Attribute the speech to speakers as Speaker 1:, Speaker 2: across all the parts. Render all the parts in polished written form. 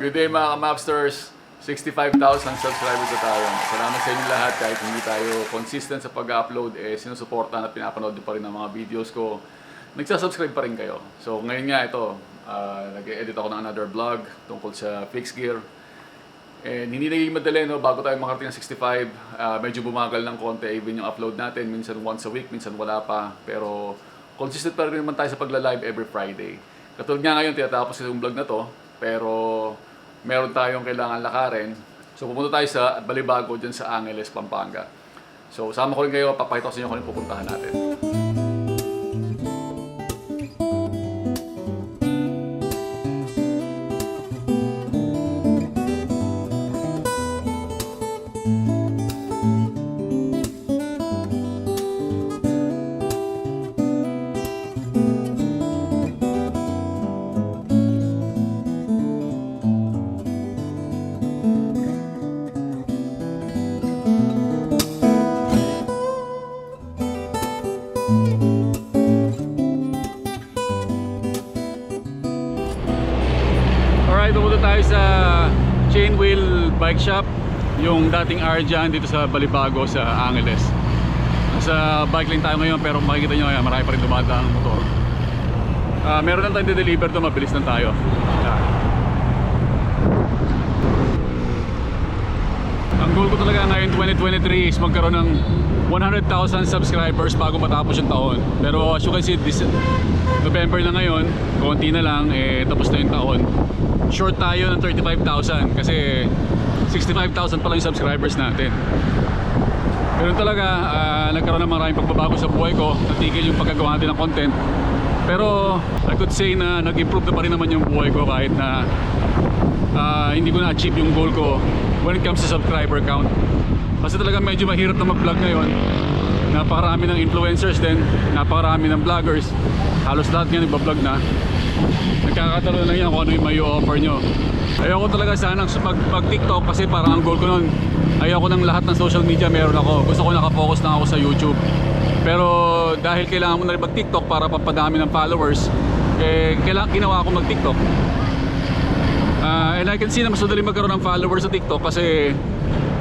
Speaker 1: Good day mga ka-Mapsters. 65,000 subscribers na tayo. Salamat sa inyo lahat kahit hindi tayo consistent sa pag-upload, sinusuportahan at pinapanood nyo pa rin ang mga videos ko. Nagsasubscribe pa rin kayo. So ngayon nga ito, nag-edit ako ng another vlog tungkol sa fixed gear. And hindi naging madali, no? Bago tayo makarating ng 65, medyo bumagal ng konti even yung upload natin. Minsan once a week, minsan wala pa. Pero consistent pa rin naman tayo sa pagla-live every Friday. Katulad nga ngayon, tinatapos yung vlog na to. Pero meron tayong kailangan lakarin. So pupunta tayo sa Balibago dyan sa Angeles, Pampanga. So sama ko rin kayo, papakita ko sa inyo kung pupuntahan natin. Pumunta tayo sa Chain Wheel Bike Shop, yung dating Arjan dito sa Balibago sa Angeles. Nasa bike lane tayo ngayon pero makikita nyo ngayon marami pa rin dumadaan ang motor. Meron lang tayong de-deliver to, mabilis lang tayo. Ang goal ko talaga ngayon 2023 is magkaroon ng 100,000 subscribers bago matapos yung taon. Pero as you can see, November na ngayon, konti na lang, tapos na yung taon. Short tayo ng 35,000 kasi 65,000 pa lang yung subscribers natin. Pero talaga, nagkaroon ng maraming pagbabago sa buhay ko. Natigil yung pagkagawa natin ng content. Pero I could say na nag-improve na pa rin naman yung buhay ko kahit na hindi ko na-achieve yung goal ko when it comes to subscriber count. Kasi talaga medyo mahirap na mag-vlog ngayon. Napakarami ng influencers din, napakarami ng vloggers. Halos lahat nga nagbablog na. Nagkakatalo lang yan kung ano yung may offer nyo. Ayoko talaga sanang pag-TikTok kasi parang ang goal ko nun, ayoko ng lahat ng social media meron ako. Gusto ko nakafocus lang ako sa YouTube. Pero dahil kailangan mo na rin mag-TikTok para papadami ng followers, kailangan ginawa ako mag-TikTok. And I can see na mas madali magkaroon ng followers sa TikTok kasi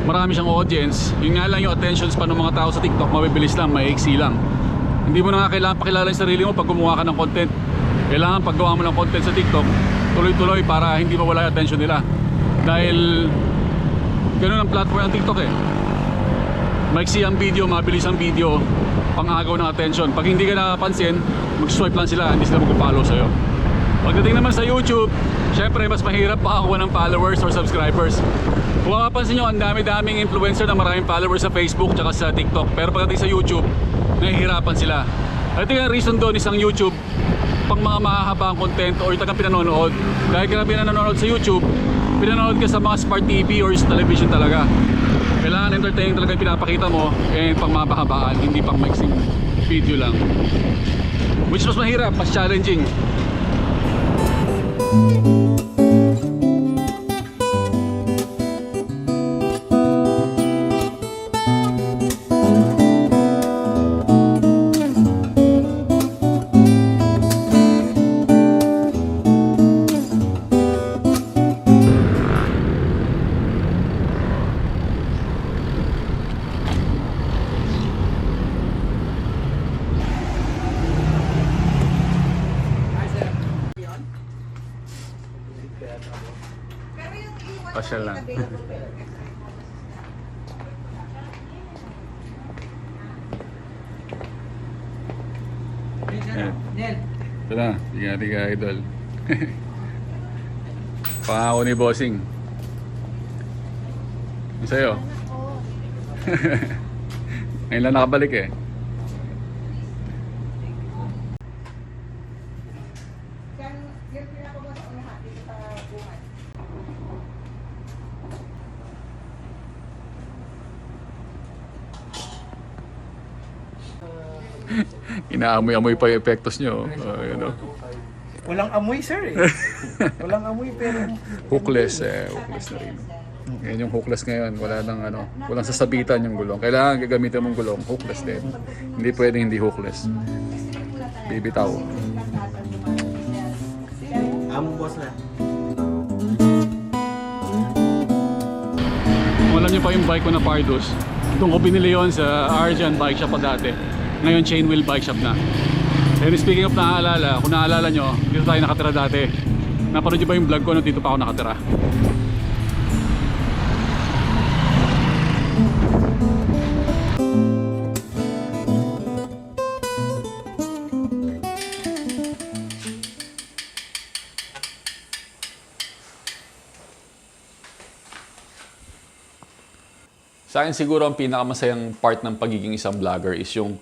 Speaker 1: marami siyang audience. Yun nga lang yung attention span ng mga tao sa TikTok, mabibilis lang, maiksi lang. Hindi mo na nga kailangan pakilala yung sarili mo pag gumawa ka ng content. Kailangan paggawa mo ng content sa TikTok, tuloy-tuloy para hindi mawala yung attention nila. Dahil ganun ang platform ng TikTok maiksi ang video, mabilis ang video, pang-agaw ng attention. Pag hindi ka nakapansin, mag-swipe lang sila, hindi sila mag-follow sa'yo. Pagdating naman sa YouTube, syempre mas mahirap makakuha ng followers or subscribers. Kung makapansin nyo, ang dami-daming influencer na maraming followers sa Facebook at sa TikTok. Pero pagdating sa YouTube, nahihirapan sila. At yung reason doon isang YouTube, pang mga mahahabang content o yung tagang pinanonood. Dahil ka na pinanonood sa YouTube, pinanonood ka sa mga smart TV or sa television talaga. Kailangan entertaining talaga yung pinapakita mo and pang mabahabaan, hindi pang mixing video lang. Which mas mahirap, mas challenging. Pasyal lang. Ito na, tingnan natin ka idol. Pangako ni Bossing. Yung sa'yo? Ngayon lang nakabalik Inaamoy-amoy pa yung epektos nyo.
Speaker 2: Walang amoy, sir. Walang amoy pero
Speaker 1: Hookless hookless na rin. Yan yung hookless ngayon, walang sasabitan yung gulong. Kailangan gagamitin mong gulong, hookless din. Hindi pwedeng hindi hookless. Bibitaw.
Speaker 2: boss na.
Speaker 1: Kung alam niyo pa yung bike ko na Pardus, doon ko binili yun sa Arjan Bike Shop pa dati. Ngayon chain wheel bike shop na. And speaking of naaalala, kung naaalala nyo, dito tayo nakatira dati. Napanood nyo ba yung vlog ko nung dito pa ako nakatira? Sa akin siguro ang pinakamasayang part ng pagiging isang vlogger is yung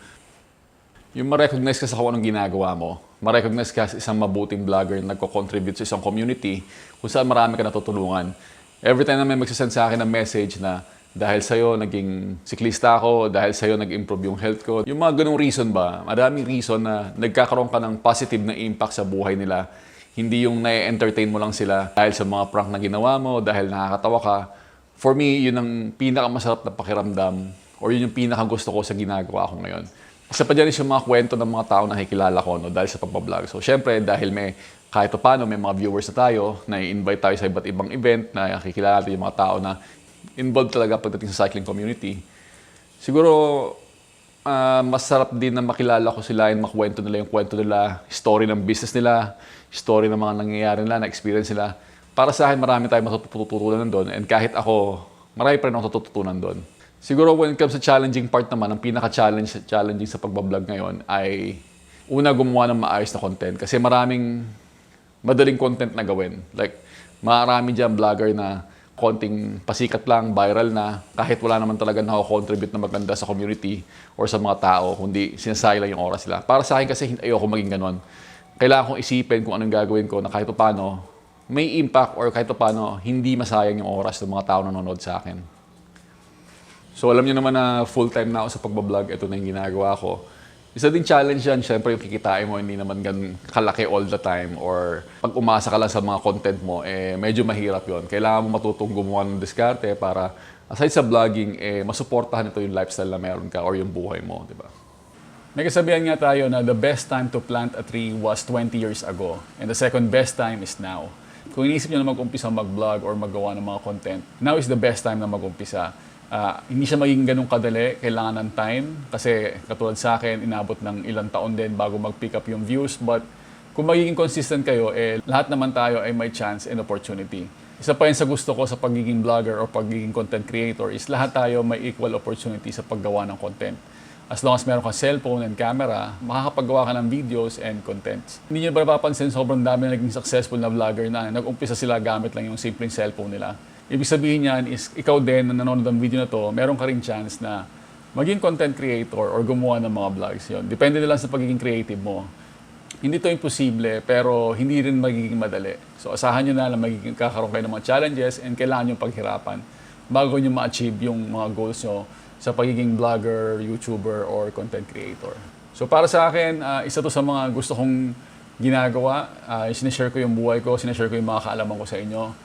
Speaker 1: ma-recognize ka sa kung anong ginagawa mo. Ma-recognize ka sa isang mabuting vlogger na nagko-contribute sa isang community kung saan marami ka natutulungan. Every time na may magsasend sa akin ng message na dahil sa'yo naging siklista ako, dahil sa'yo nag-improve yung health ko. Yung mga ganung reason ba, maraming reason na nagkakaroon ka ng positive na impact sa buhay nila. Hindi yung na-entertain mo lang sila dahil sa mga prank na ginawa mo, dahil nakakatawa ka. For me, yun ang pinakamasarap na pakiramdam or yun yung pinakagusto ko sa ginagawa ko ngayon. Isa pa dyan is yung mga kwento ng mga tao na nakikilala ko dahil sa pagbablog. So, syempre, dahil kahit pa paano, may mga viewers na tayo, na i-invite tayo sa iba't ibang event, na nakikilala natin yung mga tao na involved talaga pagdating sa cycling community. Siguro, masarap din na makilala ko sila and makwento nila yung kwento nila, story ng business nila, story ng mga nangyayari nila, na experience nila. Para sa akin, marami tayong matututunan doon. And kahit ako, marami pa rin ako natututunan doon. Siguro when it comes sa challenging part naman, ang pinaka-challenging sa pagbablog ngayon ay una gumawa ng maayos na content. Kasi maraming madaling content na gawin. Like, marami dyan vlogger na konting pasikat lang, viral na, kahit wala naman talaga nakakontribute na maganda sa community or sa mga tao, kundi sinasayang lang yung oras nila. Para sa akin kasi ayoko maging ganon. Kailangan kong isipin kung anong gagawin ko na kahit paano may impact or kahit paano hindi masayang yung oras ng mga tao na nanonood sa akin. So alam niyo naman na full-time na ako sa pagbablog, ito na yung ginagawa ko. Isa din challenge yan, syempre yung kikitain mo hindi naman gan kalaki all the time or pag umasa ka lang sa mga content mo, medyo mahirap yon. Kailangan mo matutong gumawa ng diskarte para aside sa vlogging, masuportahan ito yung lifestyle na meron ka or yung buhay mo, di ba? May kasabihan nga tayo na the best time to plant a tree was 20 years ago and the second best time is now. Kung iniisip nyo na mag-umpisa mag-vlog or magawa ng mga content, now is the best time na mag-umpisa. Hindi siya magiging ganun kadali, kailangan ng time. Kasi katulad sa akin, inabot ng ilang taon din bago mag-pick up yung views. But kung magiging consistent kayo, lahat naman tayo ay may chance and opportunity. Isa pa yun sa gusto ko sa pagiging vlogger or pagiging content creator is lahat tayo may equal opportunity sa paggawa ng content. As long as meron kang cellphone and camera, makakapagawa ka ng videos and contents. Hindi nyo ba napapansin, sobrang dami na naging successful na vlogger na nag-umpisa sila gamit lang yung simpleng cellphone nila. Ibig sabihin niyan is ikaw din na nanonood ng video na to, meron ka rin chance na maging content creator or gumawa ng mga vlogs. Yun. Depende na lang sa pagiging creative mo. Hindi to imposible, pero hindi rin magiging madali. So asahan nyo na magiging kakaroon kayo ng mga challenges and kailangan nyo paghirapan bago nyo ma-achieve yung mga goals nyo sa pagiging vlogger, YouTuber, or content creator. So para sa akin, isa to sa mga gusto kong ginagawa. Sinishare ko yung buhay ko, sinishare ko yung mga kaalaman ko sa inyo.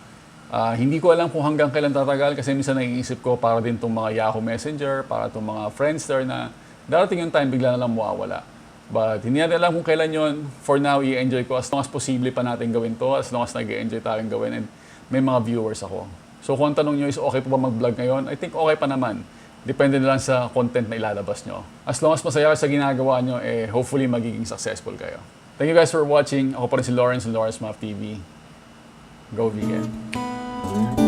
Speaker 1: Hindi ko alam kung hanggang kailan tatagal kasi minsan naiisip ko para din itong mga Yahoo Messenger, para itong mga Friendster na darating yung time bigla na lang mawawala. But hindi natin alam kung kailan yun. For now, i-enjoy ko as long as posible pa natin gawin to, as long as nag-enjoy tayong gawin and may mga viewers ako. So kung ang tanong nyo is okay pa ba mag-vlog ngayon, I think okay pa naman. Depende na lang sa content na ilalabas nyo. As long as masaya sa ginagawa nyo, hopefully magiging successful kayo. Thank you guys for watching. Ako pa rin si Lawrence ng Lawrence Map TV. Go vegan!